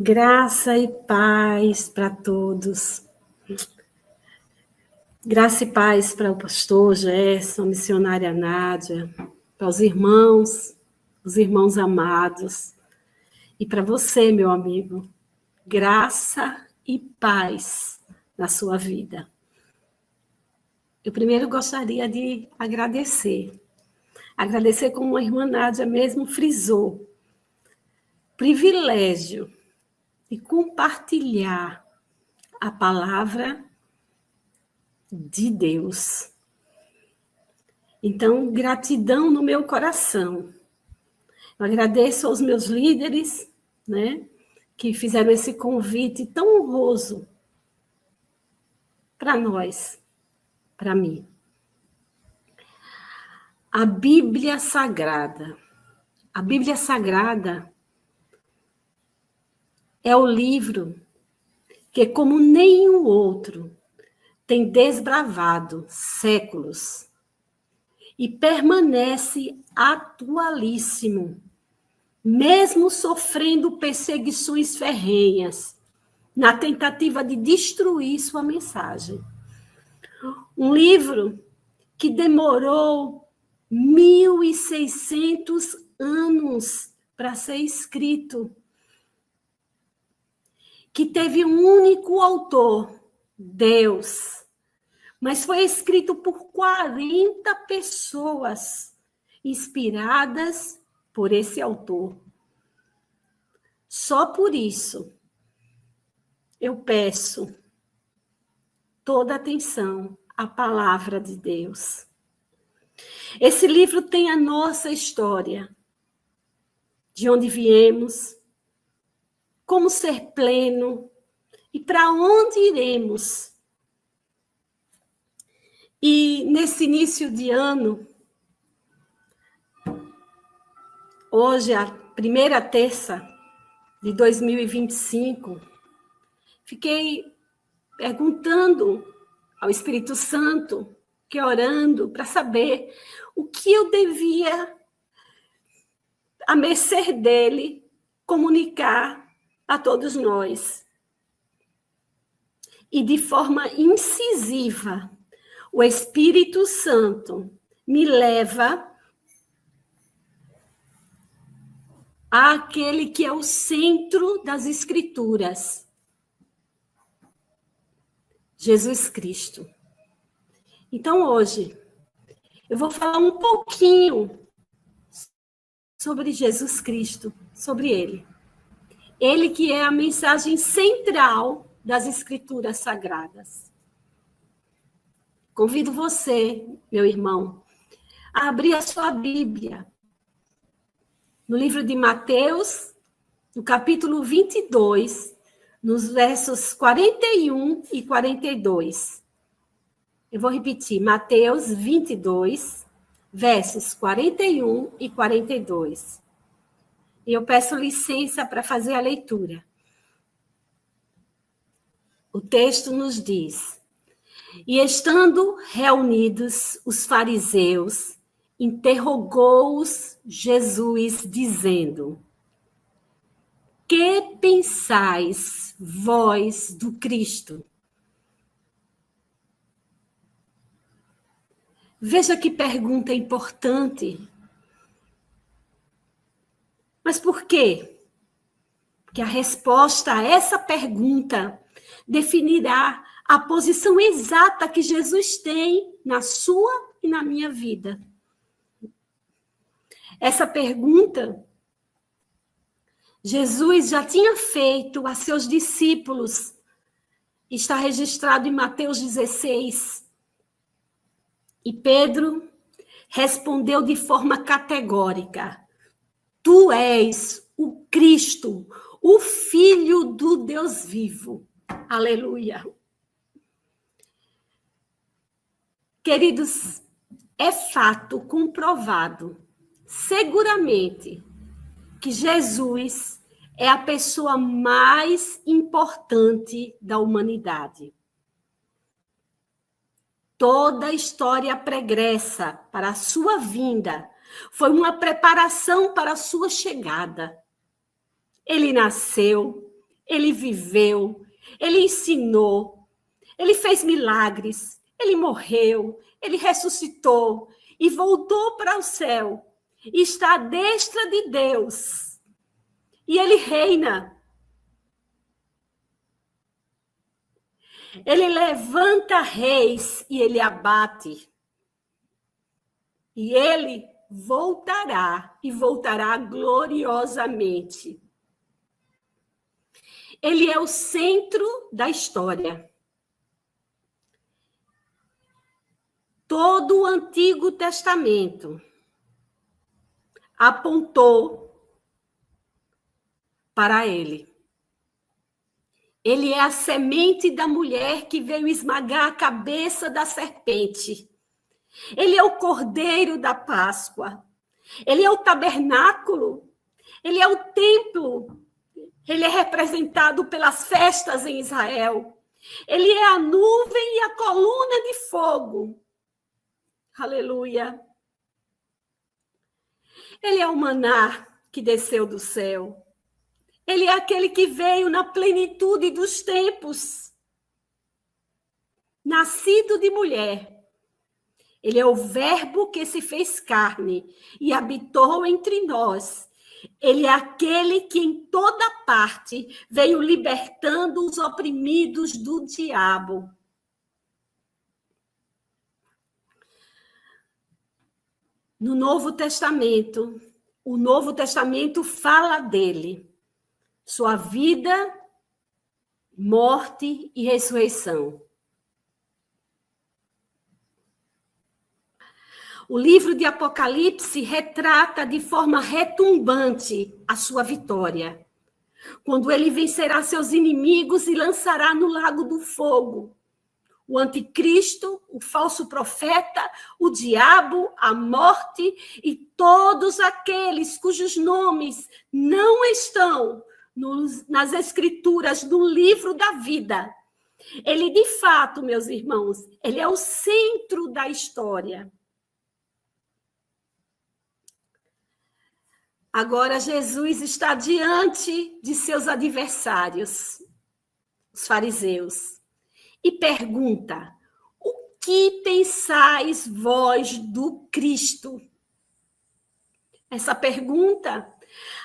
Graça e paz para todos. Graça e paz para o pastor Gerson, a missionária Nádia, para os irmãos amados, e para você, meu amigo. Graça e paz na sua vida. Eu primeiro gostaria de agradecer. Agradecer como a irmã Nádia mesmo frisou. Privilégio de compartilhar a palavra de Deus. Então, gratidão no meu coração. Eu agradeço aos meus líderes, que fizeram esse convite tão honroso para nós, para mim. A Bíblia Sagrada. A Bíblia Sagrada é o livro que, como nenhum outro, tem desbravado séculos e permanece atualíssimo, mesmo sofrendo perseguições ferrenhas, na tentativa de destruir sua mensagem. Um livro que demorou 1.600 anos para ser escrito, que teve um único autor, Deus, mas foi escrito por 40 pessoas inspiradas por esse autor. Só por isso, eu peço toda atenção à palavra de Deus. Esse livro tem a nossa história, de onde viemos, como ser pleno e para onde iremos. E nesse início de ano, hoje, a primeira terça de 2025, fiquei perguntando ao Espírito Santo, que orando, para saber o que eu devia, à mercê dele, comunicar a todos nós. E de forma incisiva, o Espírito Santo me leva àquele que é o centro das Escrituras, Jesus Cristo. Então, hoje, eu vou falar um pouquinho sobre Jesus Cristo, sobre ele. Ele que é a mensagem central das Escrituras Sagradas. Convido você, meu irmão, a abrir a sua Bíblia no livro de Mateus, no capítulo 22, nos versos 41 e 42. Eu vou repetir, Mateus 22, versos 41 e 42. E eu peço licença para fazer a leitura. O texto nos diz: E estando reunidos os fariseus, interrogou-os Jesus, dizendo: Que pensais vós do Cristo? Veja que pergunta importante. Mas por quê? Porque a resposta a essa pergunta definirá a posição exata que Jesus tem na sua e na minha vida. Essa pergunta, Jesus já tinha feito a seus discípulos. Está registrado em Mateus 16. E Pedro respondeu de forma categórica: Tu és o Cristo, o Filho do Deus vivo. Aleluia. Queridos, é fato comprovado, seguramente, que Jesus é a pessoa mais importante da humanidade. Toda a história pregressa para a sua vinda foi uma preparação para a sua chegada. Ele nasceu, ele viveu, ele ensinou, ele fez milagres, ele morreu, ele ressuscitou e voltou para o céu. E está à destra de Deus. E ele reina. Ele levanta reis e ele abate. E ele voltará e voltará gloriosamente. Ele é o centro da história. Todo o Antigo Testamento apontou para ele. Ele é a semente da mulher que veio esmagar a cabeça da serpente. Ele é o cordeiro da Páscoa. Ele é o tabernáculo. Ele é o templo. Ele é representado pelas festas em Israel. Ele é a nuvem e a coluna de fogo. Aleluia. Ele é o maná que desceu do céu. Ele é aquele que veio na plenitude dos tempos. Nascido de mulher. Ele é o verbo que se fez carne e habitou entre nós. Ele é aquele que em toda parte veio libertando os oprimidos do diabo. No Novo Testamento, o Novo Testamento fala dele, sua vida, morte e ressurreição. O livro de Apocalipse retrata de forma retumbante a sua vitória, quando ele vencerá seus inimigos e lançará no lago do fogo o anticristo, o falso profeta, o diabo, a morte e todos aqueles cujos nomes não estão nas escrituras do livro da vida. Ele, de fato, meus irmãos, ele é o centro da história. Agora, Jesus está diante de seus adversários, os fariseus, e pergunta: o que pensais vós do Cristo? Essa pergunta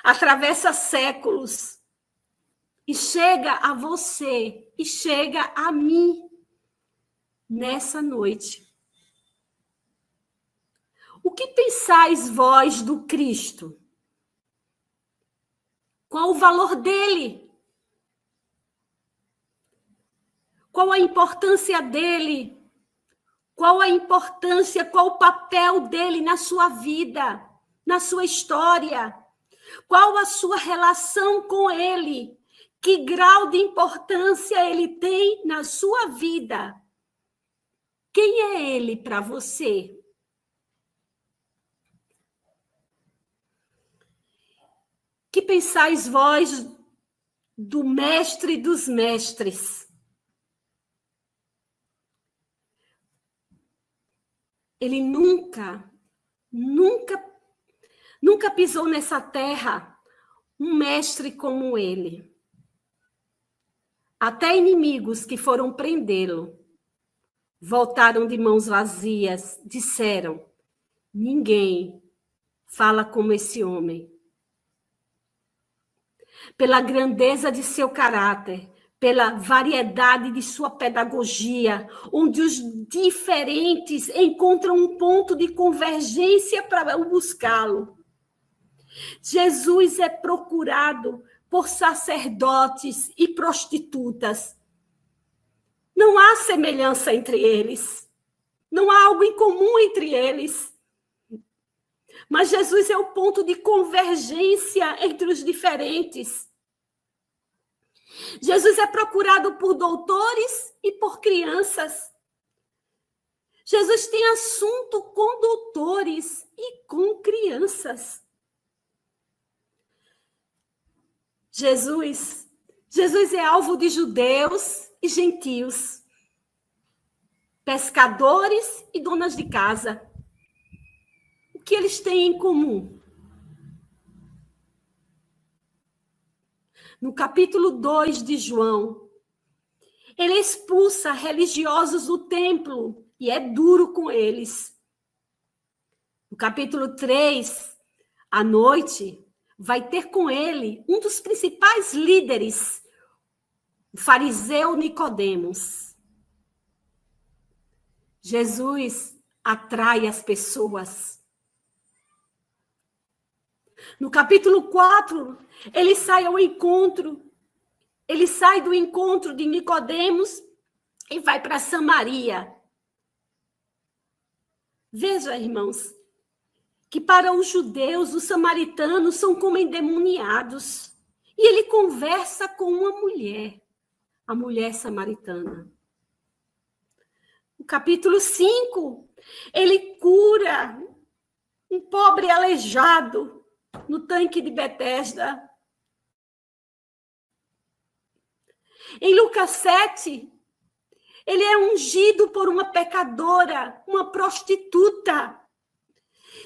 atravessa séculos e chega a você e chega a mim nessa noite. O que pensais vós do Cristo? Qual o valor dele? Qual a importância dele? Qual a importância, qual o papel dele na sua vida, na sua história? Qual a sua relação com ele? Que grau de importância ele tem na sua vida? Quem é ele para você? Que pensais vós do mestre dos mestres? Ele nunca pisou nessa terra um mestre como ele. Até inimigos que foram prendê-lo voltaram de mãos vazias, disseram: ninguém fala como esse homem. Pela grandeza de seu caráter, pela variedade de sua pedagogia, onde os diferentes encontram um ponto de convergência para buscá-lo. Jesus é procurado por sacerdotes e prostitutas. Não há semelhança entre eles. Não há algo em comum entre eles. Mas Jesus é o ponto de convergência entre os diferentes. Jesus é procurado por doutores e por crianças. Jesus tem assunto com doutores e com crianças. Jesus é alvo de judeus e gentios, pescadores e donas de casa. O que eles têm em comum? no capítulo 2 de João, ele expulsa religiosos do templo e é duro com eles. No capítulo 3, à noite, vai ter com ele um dos principais líderes, o fariseu Nicodemos. Jesus atrai as pessoas. No capítulo 4, ele sai do encontro de Nicodemos e vai para Samaria. Veja, irmãos, que para os judeus, os samaritanos são como endemoniados. E ele conversa com uma mulher, a mulher samaritana. No capítulo 5, ele cura um pobre aleijado no tanque de Betesda. Em Lucas 7, ele é ungido por uma pecadora, uma prostituta,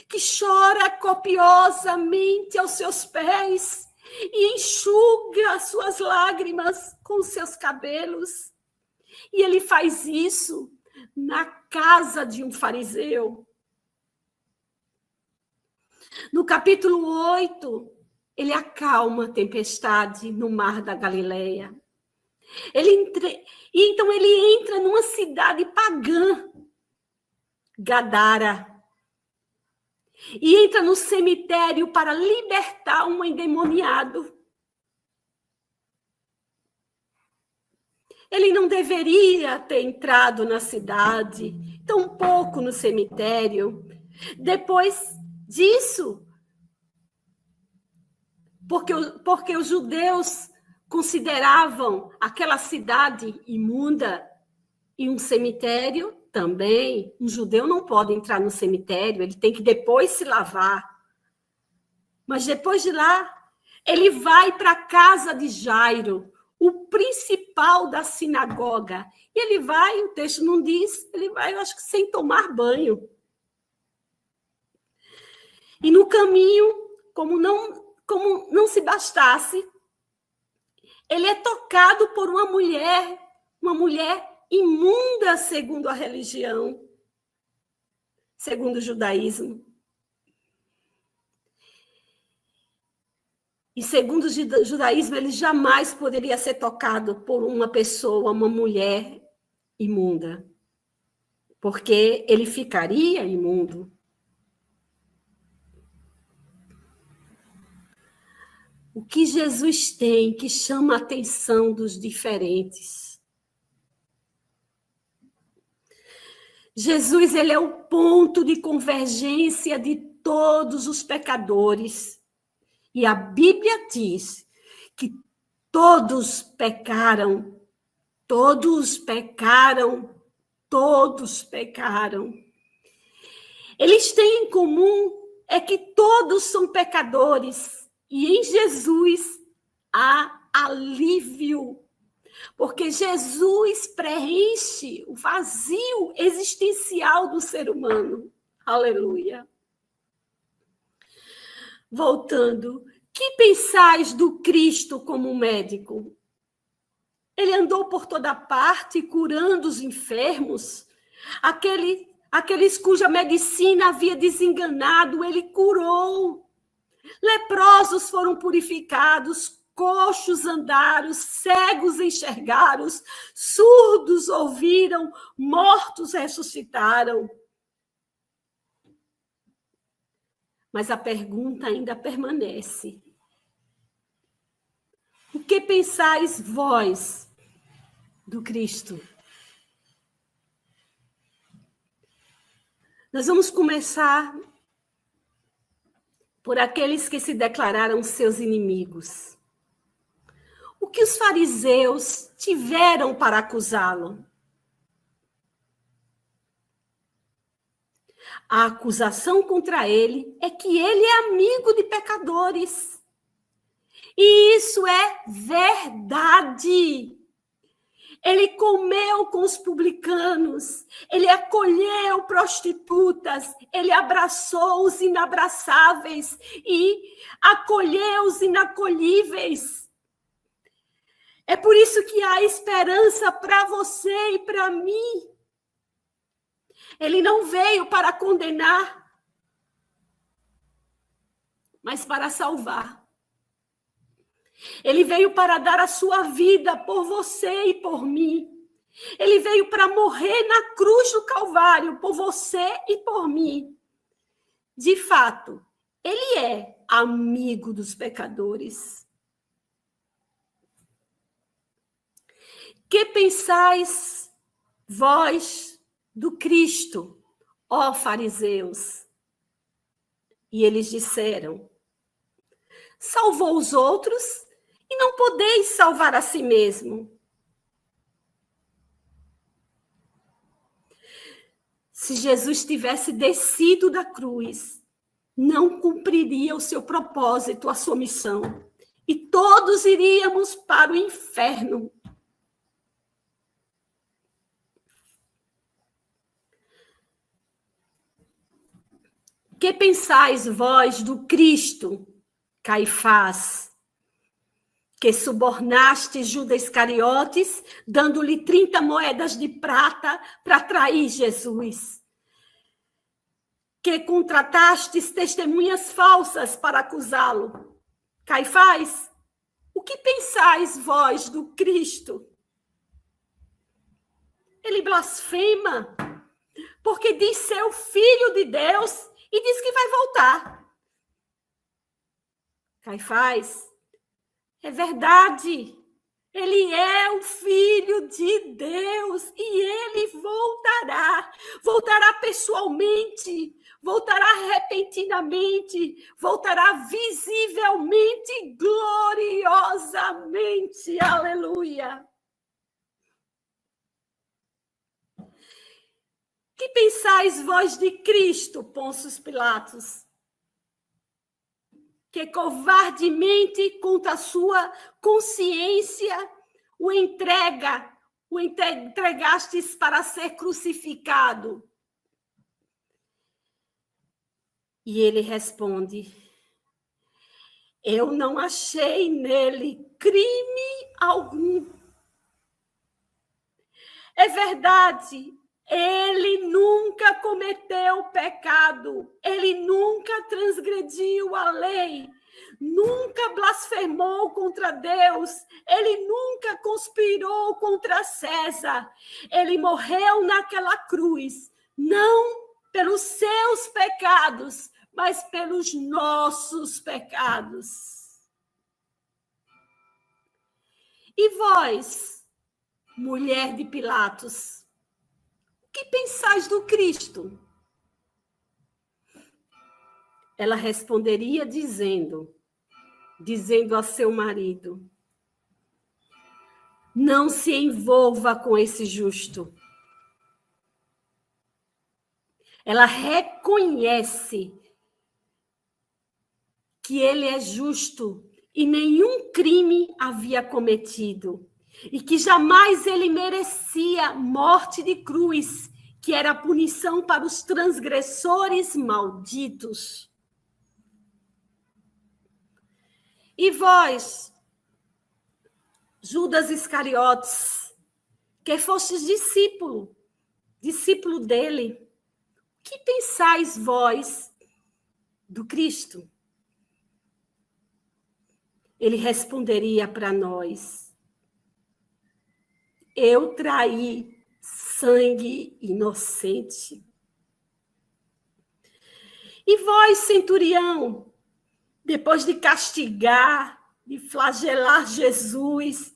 que chora copiosamente aos seus pés e enxuga as suas lágrimas com seus cabelos. E ele faz isso na casa de um fariseu. No capítulo 8, ele acalma a tempestade no mar da Galileia. Então ele entra numa cidade pagã, Gadara, e entra no cemitério para libertar um endemoniado. Ele não deveria ter entrado na cidade, tampouco no cemitério. Depois disso, porque os judeus consideravam aquela cidade imunda e um cemitério também. Um judeu não pode entrar no cemitério, ele tem que depois se lavar. Mas depois de lá, ele vai para a casa de Jairo, o principal da sinagoga. E ele vai, o texto não diz, ele vai, eu acho que sem tomar banho. E no caminho, como não se bastasse, ele é tocado por uma mulher imunda segundo a religião, segundo o judaísmo. E segundo o judaísmo, ele jamais poderia ser tocado por uma pessoa, uma mulher imunda, porque ele ficaria imundo. O que Jesus tem que chama a atenção dos diferentes? Jesus, ele é o ponto de convergência de todos os pecadores. E a Bíblia diz que todos pecaram, todos pecaram, todos pecaram. Eles têm em comum é que todos são pecadores. E em Jesus há alívio, porque Jesus preenche o vazio existencial do ser humano. Aleluia. Voltando, que pensais do Cristo como médico? Ele andou por toda parte curando os enfermos, aqueles cuja medicina havia desenganado, ele curou. Leprosos foram purificados, coxos andaram, cegos enxergaram, surdos ouviram, mortos ressuscitaram. Mas a pergunta ainda permanece. O que pensais vós do Cristo? Nós vamos começar por aqueles que se declararam seus inimigos. O que os fariseus tiveram para acusá-lo? A acusação contra ele é que ele é amigo de pecadores. E isso é verdade. Ele comeu com os publicanos, ele acolheu prostitutas, ele abraçou os inabraçáveis e acolheu os inacolhíveis. É por isso que há esperança para você e para mim. Ele não veio para condenar, mas para salvar. Ele veio para dar a sua vida por você e por mim. Ele veio para morrer na cruz do Calvário por você e por mim. De fato, ele é amigo dos pecadores. Que pensais vós do Cristo, ó fariseus? E eles disseram: salvou os outros e não podeis salvar a si mesmo. Se Jesus tivesse descido da cruz, não cumpriria o seu propósito, a sua missão. E todos iríamos para o inferno. Que pensais vós do Cristo, Caifás, que subornaste Judas Iscariotes, dando-lhe 30 moedas de prata para trair Jesus? Que contratastes testemunhas falsas para acusá-lo? Caifás, o que pensais vós do Cristo? Ele blasfema, porque diz ser o Filho de Deus e diz que vai voltar. Caifás, é verdade, ele é o Filho de Deus e ele voltará pessoalmente, voltará repentinamente, voltará visivelmente, gloriosamente, aleluia. Que pensais vós de Cristo, Pôncio Pilatos? Que covardemente, contra a sua consciência, o entregastes para ser crucificado. E ele responde: eu não achei nele crime algum. É verdade, ele nunca cometeu pecado, ele nunca transgrediu a lei, nunca blasfemou contra Deus, ele nunca conspirou contra César. Ele morreu naquela cruz, não pelos seus pecados, mas pelos nossos pecados. E vós, mulher de Pilatos, o que pensais do Cristo? Ela responderia dizendo a seu marido: não se envolva com esse justo. Ela reconhece que ele é justo e nenhum crime havia cometido, e que jamais ele merecia morte de cruz, que era a punição para os transgressores malditos. E vós, Judas Iscariotes, que fostes discípulo dele, que pensais vós do Cristo? Ele responderia para nós: eu traí sangue inocente. E vós, centurião, depois de castigar, de flagelar Jesus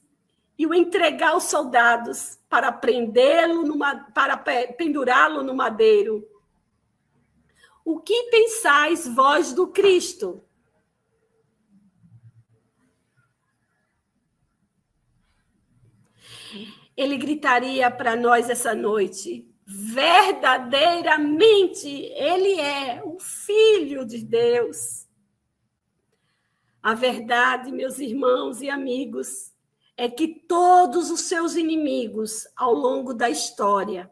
e o entregar aos soldados para prendê-lo, para pendurá-lo no madeiro, o que pensais vós do Cristo? Ele gritaria para nós essa noite: verdadeiramente, ele é o Filho de Deus. A verdade, meus irmãos e amigos, é que todos os seus inimigos, ao longo da história,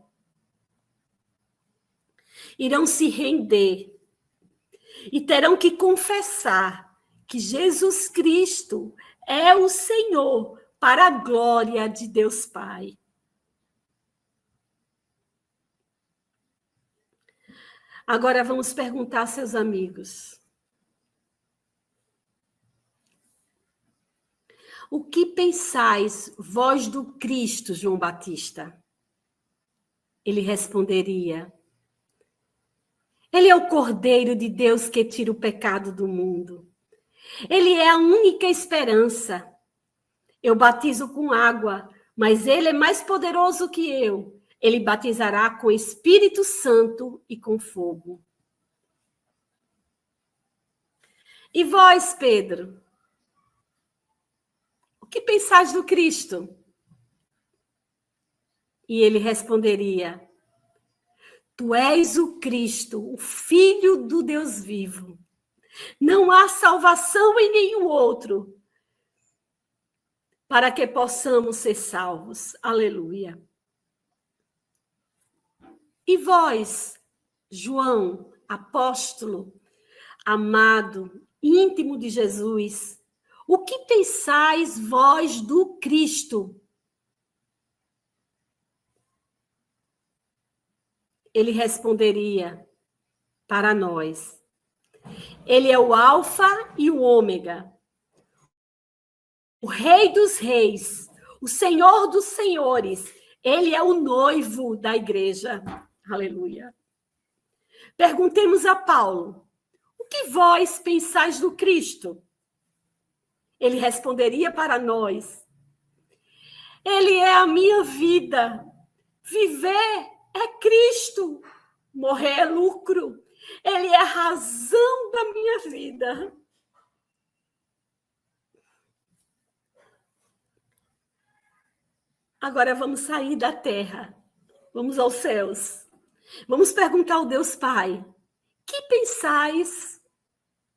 irão se render e terão que confessar que Jesus Cristo é o Senhor, para a glória de Deus Pai. Agora vamos perguntar a seus amigos. O que pensais, vós do Cristo, João Batista? Ele responderia: Ele é o Cordeiro de Deus que tira o pecado do mundo. Ele é a única esperança. Eu batizo com água, mas ele é mais poderoso que eu. Ele batizará com Espírito Santo e com fogo. E vós, Pedro? O que pensais do Cristo? E ele responderia: Tu és o Cristo, o Filho do Deus vivo. Não há salvação em nenhum outro para que possamos ser salvos. Aleluia. E vós, João, apóstolo, amado, íntimo de Jesus, o que pensais vós do Cristo? Ele responderia para nós: Ele é o Alfa e o Ômega, o Rei dos Reis, o Senhor dos Senhores. Ele é o noivo da igreja. Aleluia. Perguntemos a Paulo: O que vós pensais do Cristo? Ele responderia para nós: Ele é a minha vida. Viver é Cristo. Morrer é lucro. Ele é a razão da minha vida. Agora vamos sair da terra. Vamos aos céus. Vamos perguntar ao Deus Pai: Que pensais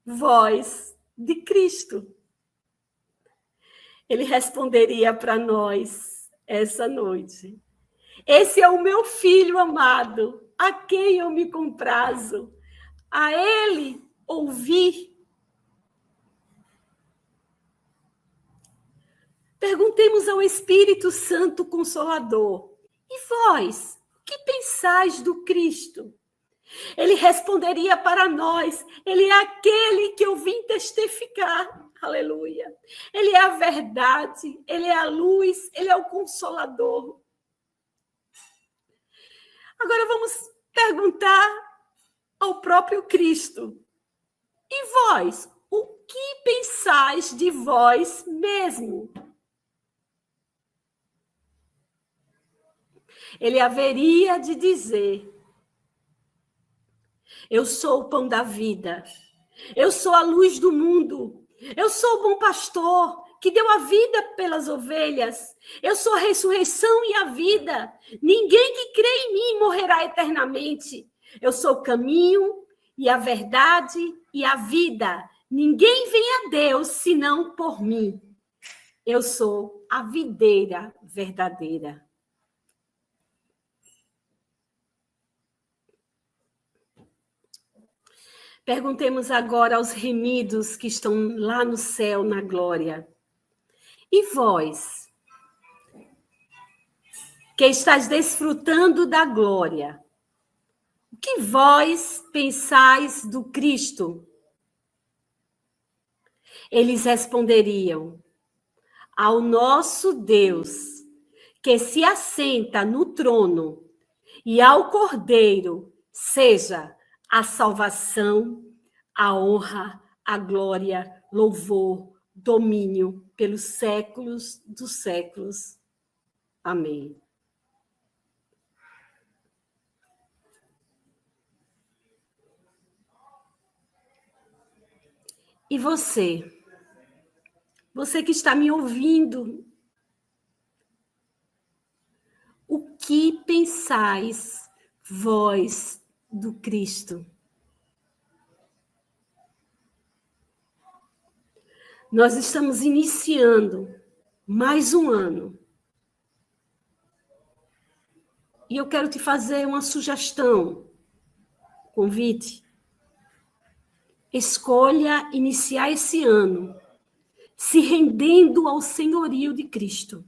vós de Cristo? Ele responderia para nós essa noite: Esse é o meu filho amado, a quem eu me comprazo. A ele ouvi. Perguntemos ao Espírito Santo Consolador: E vós, o que pensais do Cristo? Ele responderia para nós: Ele é aquele que eu vim testificar. Aleluia. Ele é a verdade, ele é a luz, ele é o Consolador. Agora vamos perguntar ao próprio Cristo: E vós, o que pensais de vós mesmo? Ele haveria de dizer: Eu sou o pão da vida, eu sou a luz do mundo, eu sou o bom pastor que deu a vida pelas ovelhas, eu sou a ressurreição e a vida. Ninguém que crê em mim morrerá eternamente. Eu sou o caminho e a verdade e a vida. Ninguém vem a Deus senão por mim. Eu sou a videira verdadeira. Perguntemos agora aos remidos que estão lá no céu, na glória: E vós, que estáis desfrutando da glória, o que vós pensais do Cristo? Eles responderiam: Ao nosso Deus, que se assenta no trono, e ao Cordeiro seja a salvação, a honra, a glória, louvor, domínio pelos séculos dos séculos. Amém. E você? Você que está me ouvindo, o que pensais vós do Cristo? Nós estamos iniciando mais um ano. E eu quero te fazer uma sugestão, convite. Escolha iniciar esse ano se rendendo ao senhorio de Cristo.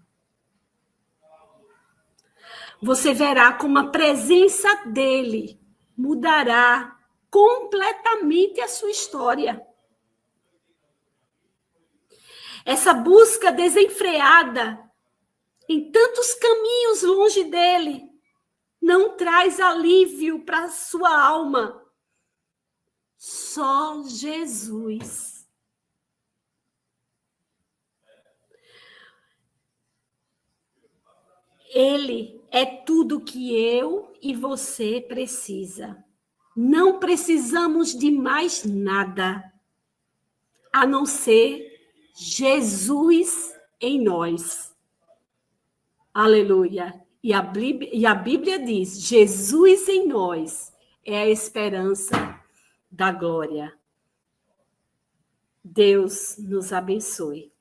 Você verá como a presença dele mudará completamente a sua história. Essa busca desenfreada em tantos caminhos longe dele não traz alívio para a sua alma. Só Jesus. Ele é tudo que eu e você precisa. Não precisamos de mais nada, a não ser Jesus em nós. Aleluia. E a Bíblia diz, Jesus em nós é a esperança da glória. Deus nos abençoe.